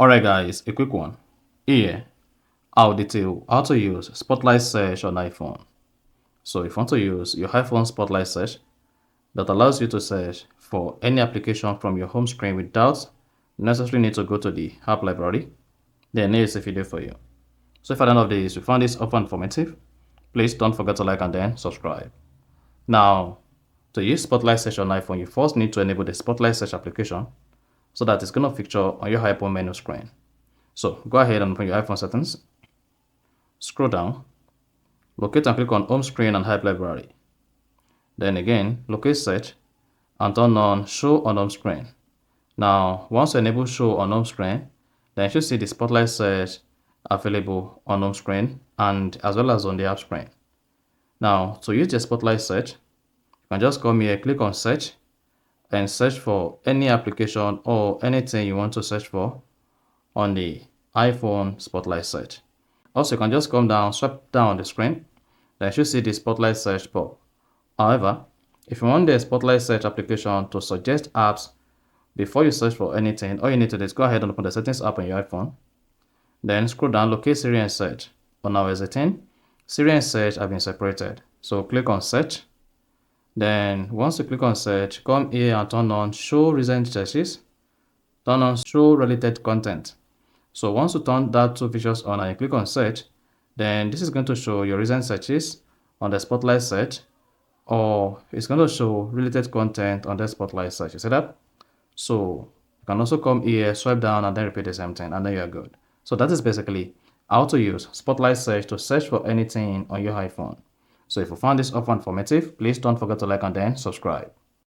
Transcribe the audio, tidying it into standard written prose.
Alright guys, a quick one. Here, I'll detail how to use Spotlight Search on iPhone. So if you want to use your iPhone Spotlight Search that allows you to search for any application from your home screen without necessarily need to go to the app library, then here's a video for you. So if at the end of this you found this often informative, please don't forget to like and then subscribe. Now, to use Spotlight Search on iPhone, you first need to enable the Spotlight Search application so that it's going to feature on your iPhone menu screen. So go ahead and open your iPhone settings, scroll down, locate and click on home screen and app library. Then again, locate search and turn on show on home screen. Now, once you enable show on home screen, then you should see the Spotlight Search available on home screen and as well as on the app screen. Now, to use the Spotlight Search, you can just come here, click on search and search for any application or anything you want to search for on the iPhone Spotlight Search. Also, you can just come down, swipe down on the screen, then you should see the Spotlight Search pop. However, if you want the Spotlight Search application to suggest apps before you search for anything, all you need to do is go ahead and open the Settings app on your iPhone. Then scroll down, locate Siri and Search. But now as a thing, Siri and Search have been separated. So click on Search. Then once you click on Search, come here and turn on Show Recent Searches. Turn on Show Related Content. So once you turn that two features on and you click on Search, then this is going to show your recent searches on the Spotlight Search, or it's going to show related content on the Spotlight Search. You see that? So you can also come here, swipe down, and then repeat the same thing, and then you're good. So that is basically how to use Spotlight Search to search for anything on your iPhone. So if you found this offer informative, please don't forget to like and then subscribe.